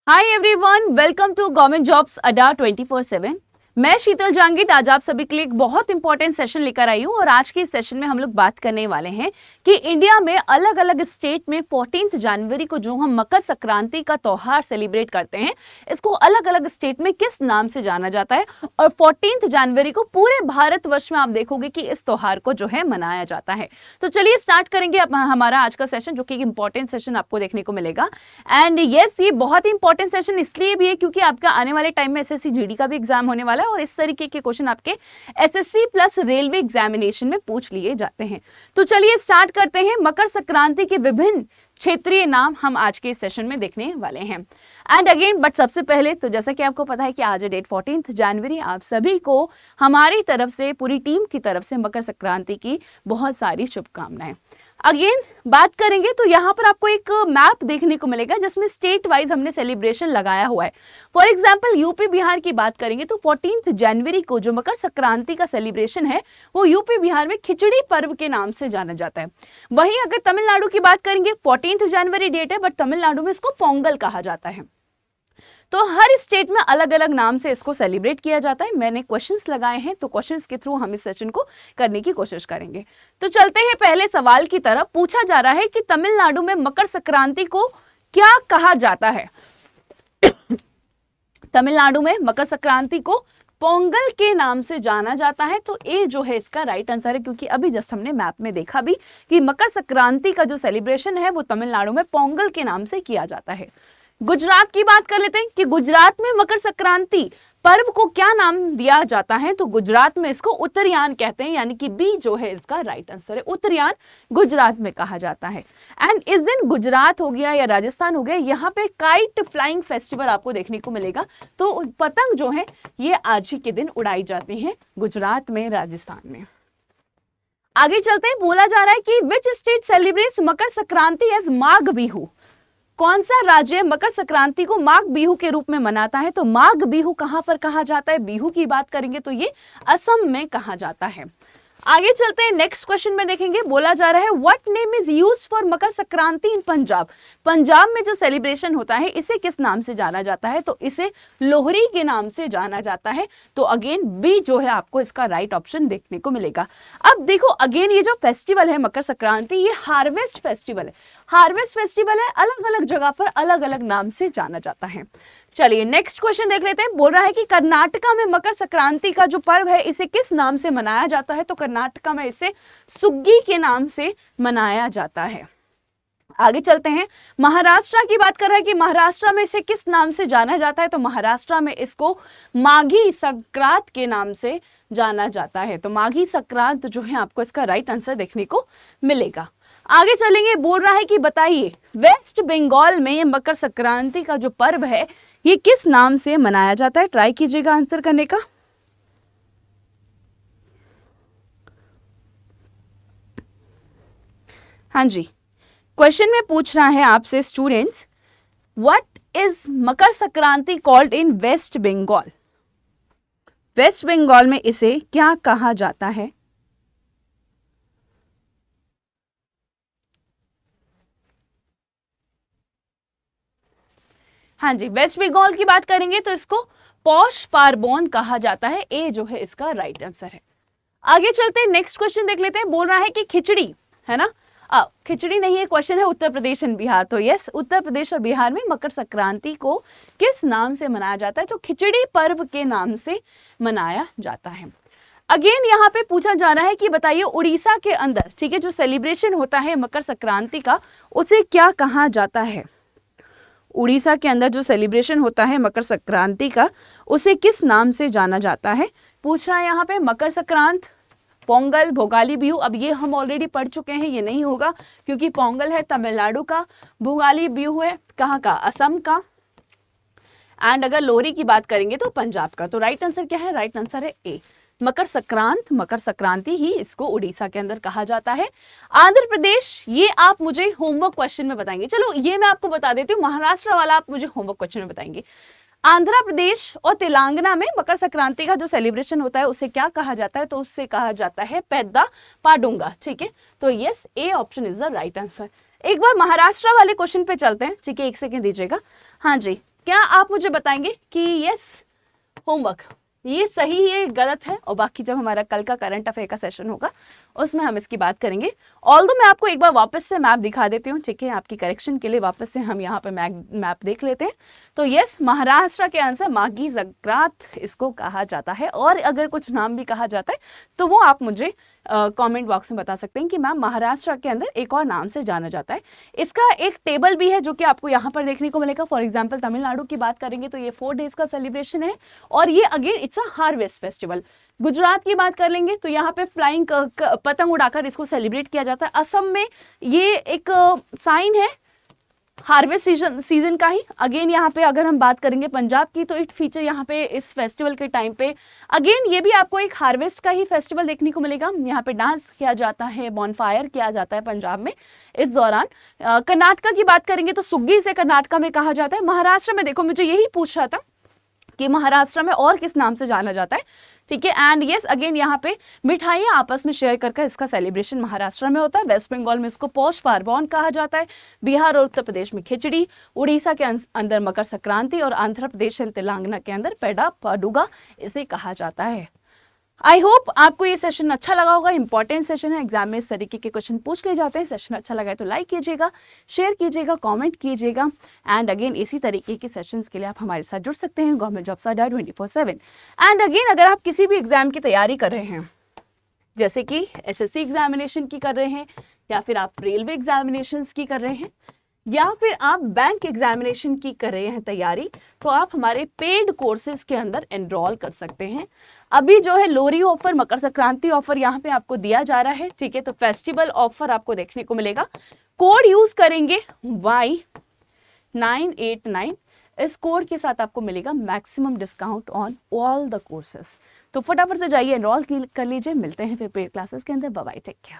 Hi everyone, welcome to government jobs Adda 24/7। मैं शीतल जांगिड आज आप सभी के लिए एक बहुत इंपॉर्टेंट सेशन लेकर आई हूँ और आज के इस सेशन में हम लोग बात करने वाले हैं कि इंडिया में अलग अलग स्टेट में 14 जनवरी को जो हम मकर संक्रांति का त्योहार सेलिब्रेट करते हैं, इसको अलग अलग स्टेट में किस नाम से जाना जाता है। और 14 जनवरी को पूरे भारतवर्ष में आप देखोगे कि इस त्योहार को जो है मनाया जाता है। तो चलिए स्टार्ट करेंगे हमारा आज का सेशन, जो कि एक इंपॉर्टेंट सेशन आपको देखने को मिलेगा। एंड यस, ये बहुत ही इंपॉर्टेंट सेशन इसलिए भी है क्योंकि आपका आने वाले टाइम में एसएससी जीडी का भी एग्जाम होने वाला है और इस तरीके के क्वेश्चन आपके एसएससी प्लस रेलवे एग्जामिनेशन में पूछ लिए जाते हैं। तो चलिए स्टार्ट करते हैं। मकर संक्रांति के विभिन्न क्षेत्रीय नाम हम आज के इस सेशन में देखने वाले हैं। एंड अगेन बट सबसे पहले तो जैसा कि आपको पता है कि आज है डेट 14 जनवरी, आप सभी को हमारी तरफ से, पूरी टीम की तरफ से मकर संक्रांति की बहुत सारी शुभकामनाएं। अगेन बात करेंगे तो यहाँ पर आपको एक मैप देखने को मिलेगा जिसमें स्टेट वाइज हमने सेलिब्रेशन लगाया हुआ है। फॉर एग्जांपल यूपी बिहार की बात करेंगे तो 14 जनवरी को जो मकर संक्रांति का सेलिब्रेशन है वो यूपी बिहार में खिचड़ी पर्व के नाम से जाना जाता है। वहीं अगर तमिलनाडु की बात करेंगे, 14 जनवरी डेट है बट तमिलनाडु में इसको पोंगल कहा जाता है। तो हर स्टेट में अलग अलग नाम से इसको सेलिब्रेट किया जाता है। मैंने क्वेश्चंस लगाए हैं तो क्वेश्चंस के थ्रू हम इस सेशन को करने की कोशिश करेंगे। तो चलते हैं पहले सवाल की तरफ। पूछा जा रहा है कि तमिलनाडु में मकर संक्रांति को क्या कहा जाता है। तमिलनाडु में मकर संक्रांति को पोंगल के नाम से जाना जाता है। तो ए जो है इसका राइट आंसर है, क्योंकि अभी जस्ट हमने मैप में देखा भी कि मकर संक्रांति का जो सेलिब्रेशन है वो तमिलनाडु में पोंगल के नाम से किया जाता है। गुजरात की बात कर लेते हैं कि गुजरात में मकर संक्रांति पर्व को क्या नाम दिया जाता है। तो गुजरात में इसको उत्तरायण कहते हैं, यानी कि बी जो है इसका राइट आंसर है। उत्तरायण गुजरात में कहा जाता है। एंड इस दिन गुजरात हो गया या राजस्थान हो गया, यहाँ पे काइट फ्लाइंग फेस्टिवल आपको देखने को मिलेगा। तो पतंग जो है ये आज ही के दिन उड़ाई जाती है गुजरात में, राजस्थान में। आगे चलते हैं। बोला जा रहा है कि which state celebrates Makar Sankranti as Magh Bihu. कौन सा राज्य मकर संक्रांति को माघ बिहू के रूप में मनाता है। तो माघ बिहू कहां पर कहा जाता है, बिहू की बात करेंगे तो ये असम में कहा जाता है। आगे चलते हैं, नेक्स्ट क्वेश्चन में देखेंगे। बोला जा रहा है what name is used for Makar Sankranti in Punjab. Punjab में जो सेलिब्रेशन होता है इसे किस नाम से जाना जाता है। तो इसे लोहरी के नाम से जाना जाता है। तो अगेन बी जो है आपको इसका राइट ऑप्शन देखने को मिलेगा। अब देखो अगेन ये जो फेस्टिवल है मकर संक्रांति, ये हार्वेस्ट फेस्टिवल है। हार्वेस्ट फेस्टिवल है, अलग अलग जगह पर अलग अलग नाम से जाना जाता है। चलिए नेक्स्ट क्वेश्चन देख लेते हैं। बोल रहा है कि कर्नाटका में मकर संक्रांति का जो पर्व है इसे किस नाम से मनाया जाता है। तो कर्नाटका में इसे सुग्गी के नाम से मनाया जाता है। आगे चलते हैं, महाराष्ट्र की बात कर रहा है कि महाराष्ट्र में इसे किस नाम से जाना जाता है। तो महाराष्ट्र में इसको माघी संक्रांत के नाम से जाना जाता है। तो माघी संक्रांत जो है आपको इसका राइट आंसर देखने को मिलेगा। आगे चलेंगे। बोल रहा है कि बताइए वेस्ट बंगाल में मकर संक्रांति का जो पर्व है ये किस नाम से मनाया जाता है। ट्राई कीजिएगा आंसर करने का। हाँ जी, क्वेश्चन में पूछ रहा है आपसे students, what is Makar Sankranti called in West Bengal. West Bengal में इसे क्या कहा जाता है। हाँ जी, वेस्ट बंगाल की बात करेंगे तो इसको पौष पार्बोन कहा जाता है। ए जो है इसका राइट आंसर है। आगे चलते हैं, नेक्स्ट क्वेश्चन देख लेते हैं। बोल रहा है कि खिचड़ी है ना, खिचड़ी नहीं है, क्वेश्चन है उत्तर प्रदेश एंड बिहार। तो यस, उत्तर प्रदेश और बिहार में मकर संक्रांति को किस नाम से मनाया जाता है। तो खिचड़ी पर्व के नाम से मनाया जाता है। अगेन यहाँ पे पूछा जा रहा है कि बताइए उड़ीसा के अंदर, ठीक है, जो सेलिब्रेशन होता है मकर संक्रांति का उसे क्या कहा जाता है। उड़ीसा के अंदर जो सेलिब्रेशन होता है मकर संक्रांति का उसे किस नाम से जाना जाता है। पूछ रहा है यहाँ पे मकर संक्रांत, पोंगल, भोगाली बिहू। अब ये हम ऑलरेडी पढ़ चुके हैं, ये नहीं होगा क्योंकि पोंगल है तमिलनाडु का, भोगाली बिहू है कहाँ का, असम का। एंड अगर लोहरी की बात करेंगे तो पंजाब का। तो राइट आंसर क्या है, राइट आंसर है ए, मकर संक्रांत, मकर संक्रांति ही इसको उड़ीसा के अंदर कहा जाता है। आंध्र प्रदेश, ये आप मुझे होमवर्क क्वेश्चन में बताएंगे। चलो ये मैं आपको बता देती हूँ, महाराष्ट्र वाला आप मुझे होमवर्क क्वेश्चन में बताएंगे। आंध्र प्रदेश और तेलंगाना में मकर संक्रांति का जो सेलिब्रेशन होता है उसे क्या कहा जाता है। तो उससे कहा जाता है पेद्दा पाडुंगा। ठीक है, तो yes, A option is the right answer. एक बार महाराष्ट्र वाले क्वेश्चन पे चलते हैं। ठीक है, एक सेकेंड दीजिएगा। हाँ जी, क्या आप मुझे बताएंगे कि यस होमवर्क ये सही है गलत है, और बाकी जब हमारा कल का करंट अफेयर का सेशन होगा उसमें हम इसकी बात करेंगे। ऑल्दो मैं आपको एक बार वापस से मैप दिखा देती हूँ, ठीक है, आपकी करेक्शन के लिए वापस से हम यहाँ पे मैप देख लेते हैं। तो यस, महाराष्ट्र के आंसर माघी संक्रांत इसको कहा जाता है, और अगर कुछ नाम भी कहा जाता है तो वो आप मुझे कमेंट बॉक्स में बता सकते हैं कि मैम महाराष्ट्र के अंदर एक और नाम से जाना जाता है। इसका एक टेबल भी है जो कि आपको यहाँ पर देखने को मिलेगा। फॉर एग्जाम्पल तमिलनाडु की बात करेंगे तो ये 4 डेज का सेलिब्रेशन है, और ये again it's a harvest festival. Gujarat की बात कर लेंगे तो यहाँ पे फ्लाइंग पतंग उड़ाकर इसको सेलिब्रेट किया जाता है। असम में ये एक साइन है हार्वेस्ट सीजन का ही। अगेन यहाँ पे अगर हम बात करेंगे पंजाब की तो इट फीचर यहाँ पे इस फेस्टिवल के टाइम पे अगेन ये भी आपको एक हार्वेस्ट का ही फेस्टिवल देखने को मिलेगा। यहाँ पे डांस किया जाता है, बॉनफायर किया जाता है पंजाब में इस दौरान। कर्नाटका की बात करेंगे तो सुग्गी से कर्नाटका में कहा जाता है। महाराष्ट्र में देखो मुझे यही पूछ रहा था कि महाराष्ट्र में और किस नाम से जाना जाता है, ठीक है। एंड यस अगेन यहाँ पे मिठाइयाँ आपस में शेयर करके इसका सेलिब्रेशन महाराष्ट्र में होता है। वेस्ट बंगाल में इसको पौष पार्वण कहा जाता है। बिहार और उत्तर प्रदेश में खिचड़ी, उड़ीसा के अंदर मकर संक्रांति, और आंध्र प्रदेश और तेलंगाना के अंदर पेड़ा पाडुगा इसे कहा जाता है। आई होप आपको ये सेशन अच्छा लगा होगा। इंपॉर्टेंट सेशन है, एग्जाम में इस तरीके के क्वेश्चन पूछ ले जाते हैं। सेशन अच्छा लगा है तो लाइक कीजिएगा, शेयर कीजिएगा, कमेंट कीजिएगा। एंड अगेन इसी तरीके के सेशंस के लिए आप हमारे साथ जुड़ सकते हैं government jobs Adda 24/7। And again अगर आप किसी भी एग्जाम की तैयारी कर रहे हैं, जैसे कि एसएससी एग्जामिनेशन की कर रहे हैं, या फिर आप रेलवे एग्जामिनेशंस की कर रहे हैं, या फिर आप बैंक एग्जामिनेशन की कर रहे हैं तैयारी, तो आप हमारे पेड कोर्सेज के अंदर एनरोल कर सकते हैं। अभी जो है लोहरी ऑफर, मकर संक्रांति ऑफर यहाँ पे आपको दिया जा रहा है, ठीक है। तो फेस्टिवल ऑफर आपको देखने को मिलेगा। कोड यूज करेंगे Y989, इस कोड के साथ आपको मिलेगा maximum discount on all the courses. तो फटाफट से जाइए एनरोल कर लीजिए। मिलते हैं फिर पेड क्लासेस के अंदर। Bye bye, take care.